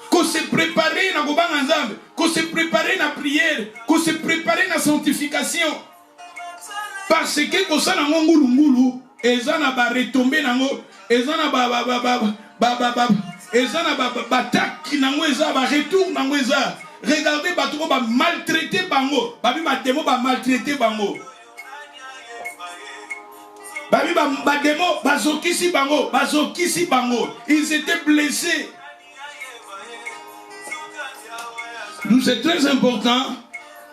Qu'on se prépare na kobanga nzambe, qu'on se prépare na prière, qu'on se prépare na sanctification. Parce que ko sana ngulu ngulu, ezana ba retomber nango, ezana ezana batak nango eza ba retour nango eza. Regardez bato ko ba maltraiter bango, babi ba démon ba maltraiter bango. Babi ba démon bazokisi bango, ils étaient blessés. Nous, c'est très important.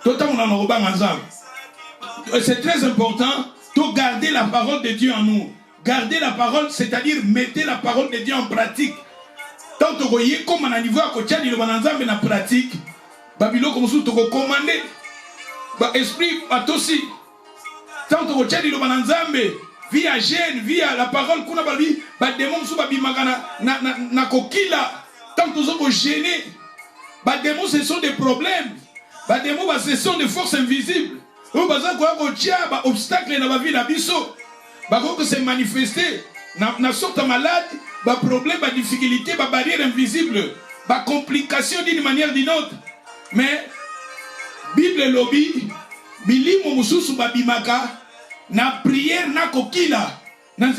C'est très important de garder la parole de Dieu en nous. Garder la parole, c'est-à-dire mettez la parole de Dieu en pratique. Tant que vous voyez comme on a niveau à côté de la pratique, Babylone comme ça, tu commander. Esprit à toi aussi. Tant que vous voyez de via gêne, via la parole qu'on a babi, démon sous babi magana na kokila. Tant que vous gêner. Les démons, ce sont des problèmes. Les démons, ce sont des forces invisibles. Ils ont des obstacles dans la vie. Ils ont se manifester. Ils sont malades, des problèmes, des difficultés, des barrières invisibles, des complications d'une manière ou d'une autre. Mais, Bible lobby, Bilimo Mususu Babimaka, na prière, na kokila. Na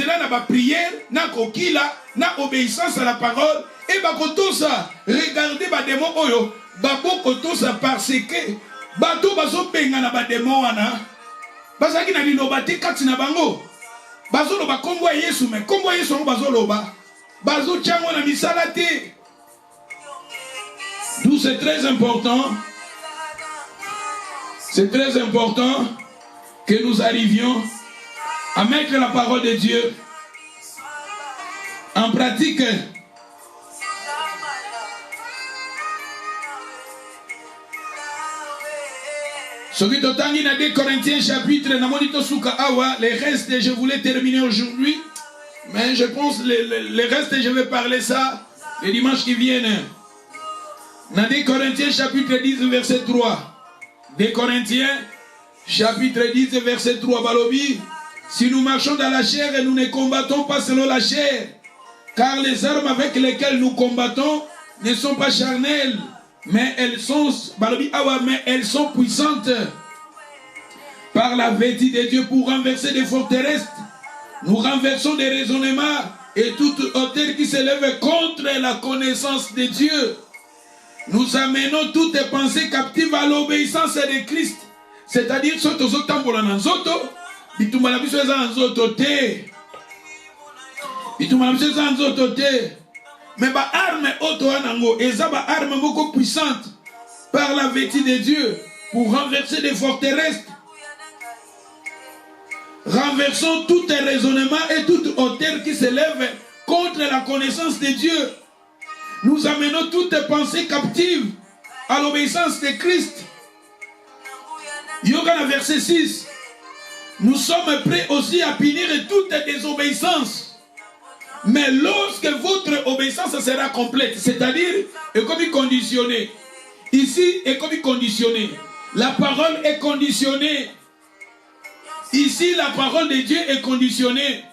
prière, na kokila, na obéissance à la parole. Et bakotosa, regardez ba démon oyo, bakotosa parce que bato bazo benga na ba démon wana, bazaki na liloba te kati na bango, bazo loba kombo Yesu mais kombo Yesu ngo bazo loba, bazo tchango na misala te. D'où c'est très important que nous arrivions à mettre la parole de Dieu en pratique. Ce qui est dans 2 Corinthiens chapitre, les restes, je voulais terminer aujourd'hui, mais je pense les restes, je vais parler ça les dimanches qui viennent. Dans 2 Corinthiens chapitre 10, verset 3. 2 Corinthiens chapitre 10, verset 3. Balobi, si nous marchons dans la chair et nous ne combattons pas selon la chair, car les armes avec lesquelles nous combattons ne sont pas charnelles, mais elles sont, mais elles sont puissantes par la vertu de Dieu pour renverser des forteresses. Nous renversons des raisonnements et toute hauteur qui s'élève contre la connaissance de Dieu. Nous amenons toutes les pensées captives à l'obéissance de Christ. C'est-à-dire, mais ba arme auto anango eza ba arme beaucoup puissante par la vertu de Dieu pour renverser des forteresses. Renversons tout raisonnement et toute hauteur qui s'élève contre la connaissance de Dieu. Nous amenons toutes les pensées captives à l'obéissance de Christ. Yoga verset 6. Nous sommes prêts aussi à punir toute désobéissance Mais lorsque votre obéissance sera complète, c'est-à-dire, est comme conditionnée. Ici, est comme conditionné. La parole est conditionnée. Ici, la parole de Dieu est conditionnée.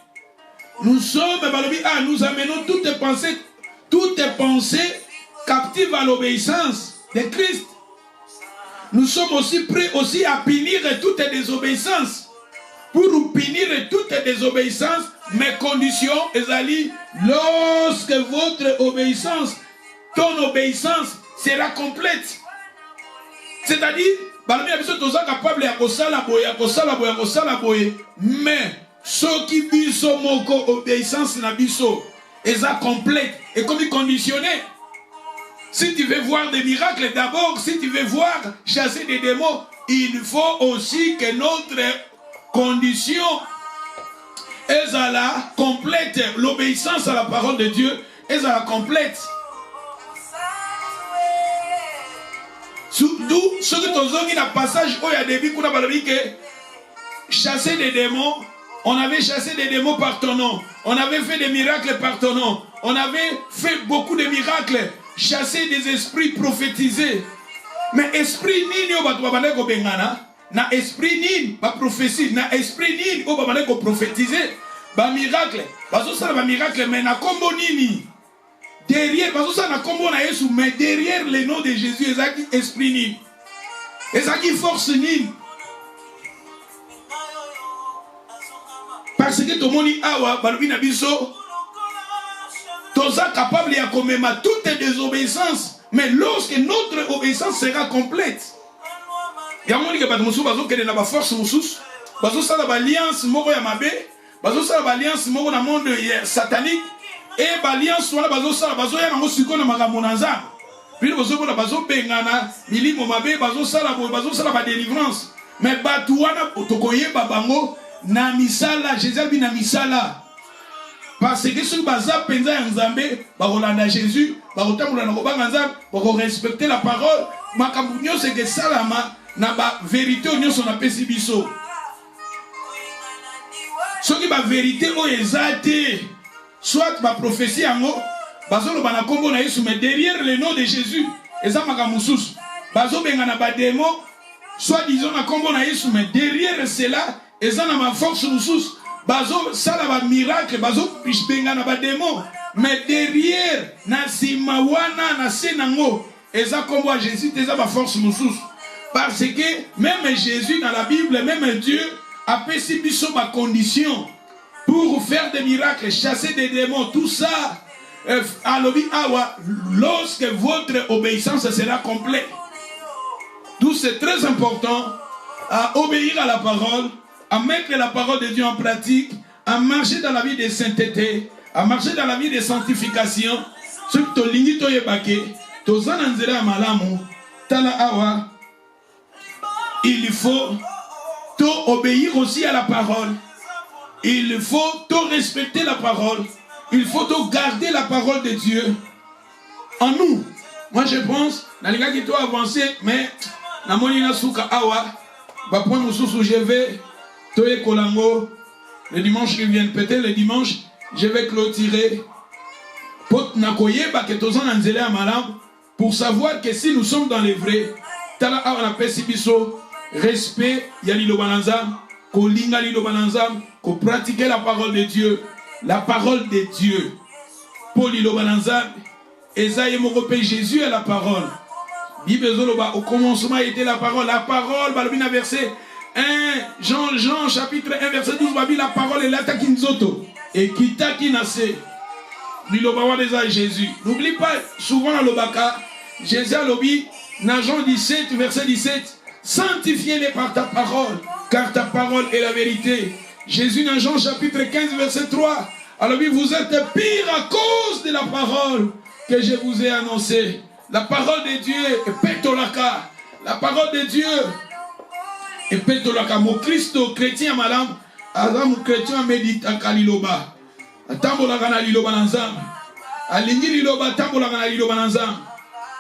Nous sommes, nous amenons toutes pensées captives à l'obéissance de Christ. Nous sommes aussi prêts aussi à punir toute désobéissance. Pour punir toute désobéissance, mes conditions, Ezali, lorsque votre obéissance, ton obéissance sera complète. C'est-à-dire, mais ceux qui biso moko obéissance na biso est complète et comme conditionné. Si tu veux voir des miracles, d'abord, si tu veux voir chasser des démons, il faut aussi que notre condition est à la complète. L'obéissance à la parole de Dieu est à la complète. D'où ce que tu as dit dans le passage où il y a des gens qui ont chassé des démons. On avait chassé des démons par ton nom. On avait fait des miracles par ton nom. On avait fait beaucoup de miracles. Chasser des esprits prophétisés. Mais esprit nini au batouabane ko bengana. Na esprit nini ba prophétie. Na esprit nini au batouabane ko prophétiser. Ba miracle. Baso ça ba miracle mais na kombo nini. Derrière, parce que na kombo na Yesu, mais derrière le nom de Jésus, ezaki esprit nini. Ezaki force nini. Parce que tout le monde dit awa balobi na biso. Toza capable de commettre toute désobéissance, mais lorsque notre obéissance sera complète. Il y a un monde qui va dire que force musus, bazo sala alliance moko ya mabe, bazo sala alliance moko na monde satanique et alliance wana bazo sala bazo ya ngo siko na makambo na nzambe. Puis bazo bona bazo bengana milimo mabe bazo sala ba délivrance. Mais batu wana tokoyeba bango na misala Jésus bi na misala. Parce que ceux qui ont pensé à Nzambe, à Jésus, ils respecter la parole. Mais c'est que Salama n'a pas vérité au son appel Sibiso. Ceux qui ont vérité au exalté, soit ma prophétie en haut, mais derrière le nom de Jésus, ils ont makamusus. Bazo bengana ba démon, soit disons na kombo na Yesu, mais derrière cela, ils ont ma force musus. Bazo salaba miracle, bazo benga na ba démon. Mais derrière, na simawana na senango, eza kombo a Jésus, eza ba force musus. Parce que même Jésus dans la Bible, même Dieu a péci biso ma condition pour faire des miracles, chasser des démons, tout ça. Alobi awa, lorsque votre obéissance sera complète. D'où c'est très important à obéir à la parole, à mettre la parole de Dieu en pratique, à marcher dans la vie de sainteté, à marcher dans la vie de sanctification. Ce que tu lingi to yebake, to zananzera malamu, tala awa, il faut obéir aussi à la parole. Il faut respecter la parole. Il faut garder la parole de Dieu en nous. Moi je pense, dans les gars qui doivent avancer, mais na monina suka awa, ba point mususu je vais toye kolango le dimanche qui vient, peut-être le dimanche je vais clôturer pot nakoye ba ketozan anzele amalam pour savoir que si nous sommes dans les vrais, tala awa na pesi biso respect ya lilobananzam, ko linga lilobananzam, ko pratiquer la parole de Dieu. La parole de Dieu. Pour lilobananzam, Esaïe Moropé, Jésus est la parole. Bible au commencement était la parole. La parole, balbina verset 1, Jean chapitre 1 verset 12, la parole est l'atakinzoto. Et kitaki nase. Lilobawa des Jésus. N'oublie pas, souvent à l'obaka, Jésus a lobby, dans Jean 17, verset 17, sanctifiez-les par ta parole, car ta parole est la vérité. Jésus dans Jean chapitre 15, verset 3, alors oui, vous êtes pire à cause de la parole que je vous ai annoncée. La parole de Dieu est pétolaka. La parole de Dieu est pétolaka. Mon Christ, chrétien malam, azam chrétien médite à Kaliloba. Tambolaka na liloba nanzam. Alingi liloba tambolaka na liloba nanzam.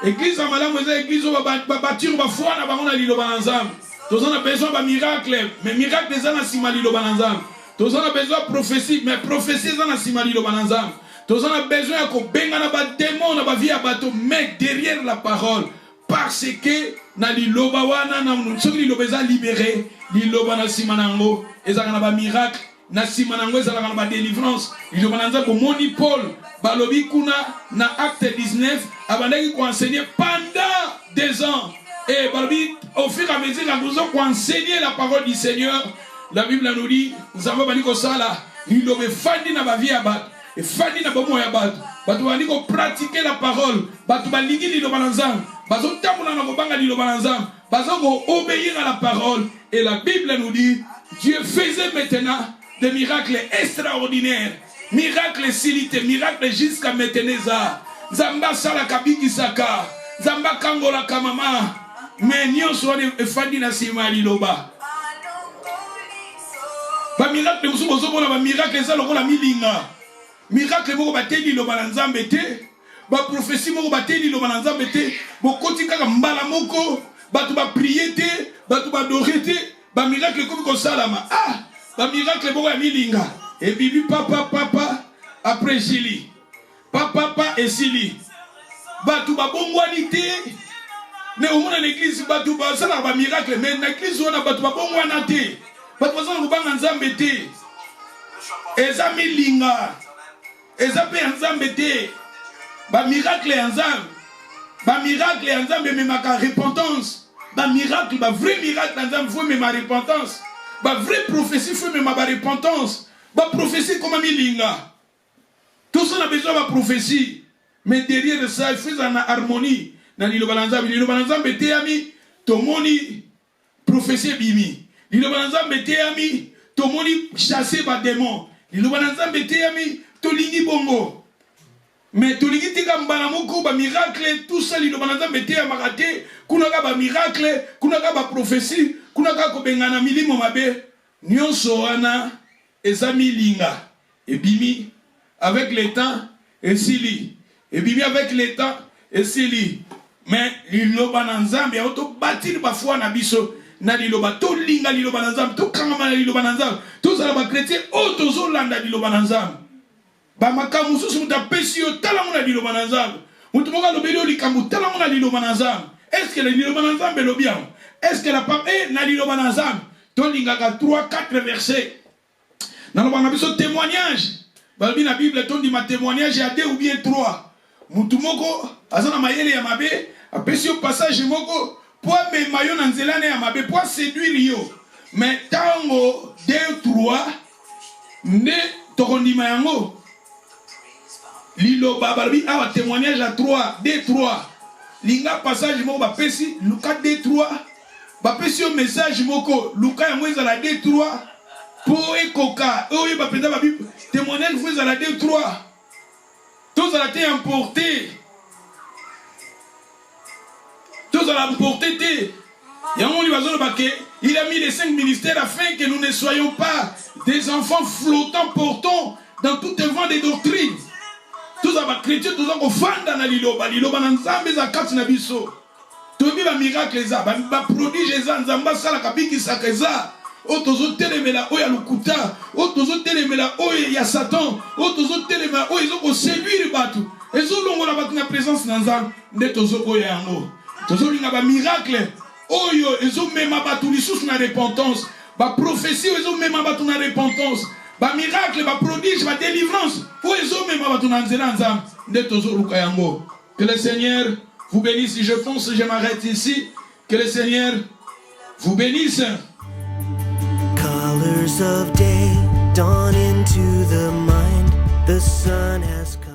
Église à malam, vous êtes église où va bâtir ma foi na bango na liloba nanzam. Nous avons besoin de miracles, mais miracles des années si mal liloba nanzam. Tous on a besoin de prophétie, mais prophétie c'est na simali lo bananzam. Tous on a besoin de benga na ba démon na ba vie à bateau, mais derrière la parole, parce que na liloba wana na soki liloba eza libéré, liloba na simanango ezaka na ba miracle, na simanango ezaka na ba délivrance. Liloba na nzambe moni Paul balobi kuna na acte 19 abandaki ko enseigner pendant 2 ans. Et balobi au fur et à mesure que nous avons enseigné la parole du Seigneur, la Bible nous dit, nous avons dit que ça là, il a fait na ba vie à bat, et fait na ba mo ya bat. Batu bandi ko pratiquer la parole, batu balingi li lo bananzam, bazo tamuna na ko banga li lo bananzam, bazo ko obéir à la parole. Et la Bible nous dit, Dieu faisait maintenant des miracles extraordinaires, miracles silité, miracles jusqu'à maintenant. Zamba sala kabiki saka, zamba kangola kamama, mais nyonso e fandi na sima liloba. Ba miracle musu bozo bona ba miracle za lokola milinga. Miracle moko bateli lo bananzambe te. Ba prophétie moko bateli lo bananzambe te. Bokoti kaka mbala moko, batu ba prier te, batu ba adorer te. Ba miracle comme ko salama. Ah, ba miracle moko ya milinga. Et bibi papa après Sili. Papa et Sili. Batu ba bongwani te. Mais au moins l'église batu ba ça ba miracle mais l'église on a batu ba bongwana te. Batu ba ça ko banga nzambe te. Eza milinga. Eza pe nzambe te. Ba miracle nzambe. Ba miracle nzambe mais ma repentance. Ba miracle ba vrai miracle nzambe faut mais ma repentance. Ba vraie prophétie faut mais ma repentance. Ba prophétie comme milinga. Tout ça a besoin de prophétie. Mais derrière ça, il faut une harmonie. Dans l'île Balanzam, l'île Balanzam, ami, tomoni prophétie bimi. L'île Balanzam, ami, tomoni chasser par démon. L'île Balanzam, ami, tolingi bongo. Mais tolingi tika mbanamoko, ba miracle, tout ça, l'île Balanzam, amaraté, kunaka ba miracle, kunaka ba prophétie, kunaka ko bengana milimo mabe. Nyon soana, ezami linga. Et bimi, avec le temps, et sili. Et bimi avec le temps, et sili. Mais liloba na nzambe auto bâtir ba foi na biso na liloba to linga liloba na nzambe to kangama na liloba na nzambe to zala ba chrétien auto zolanda liloba na nzambe ba makamu susu mutapesi yo tala mona liloba na nzambe mutu moka lobeli likambu tala mona liloba na nzambe. Est-ce que le liloba na nzambe lobiam? Est-ce que la papa na liloba na nzambe to linga ka 3-4 versets na loba na biso témoignage ba bi na Bible to ndi ma témoignage ya 2 ou bien 3 mutu moko azana mayele ya mabe apesi au passage moko pour me mayo na nzela ne ya mabe pour séduire yo mais tango 2-3 ne tokondima yango lilo bababi awa témoignage à 3 linga passage moko bapesi Luka 2-3 bapesi au message moko Luka yango ezala 2-3 pour ekoka oyo bapenda babi témoignage vous ezala 2-3 tous a été emporté. Tous à emporté. Il a mis les 5 ministères afin que nous ne soyons pas des enfants flottants portants dans tout vent des doctrines. Tous à chrétiens, tous à fanda na liloba, liloba na nzambe za kati na biso. Tobi ba miracle za, ba prodige za nzamba sala kabiki sakeza. Otozo telemela oya lukuta, otozo telemela oya ya Satan, otozo telemela oya ezoko séduire batu. Ezo longola batu na présence na nzambe, nde tozo oya yango. Tozo linga ba miracle oyo ezo mema batu lisusu na repentance, ba prophétie ezo mema batu na repentance, ba miracle, ba prodige, ba délivrance, oyo ezo mema batu na nzela nzambe, nde tozo luka yango. Que le Seigneur vous bénisse. Je pense que je m'arrête ici. Que le Seigneur vous bénisse. Colors of day dawn into the mind. The sun has come.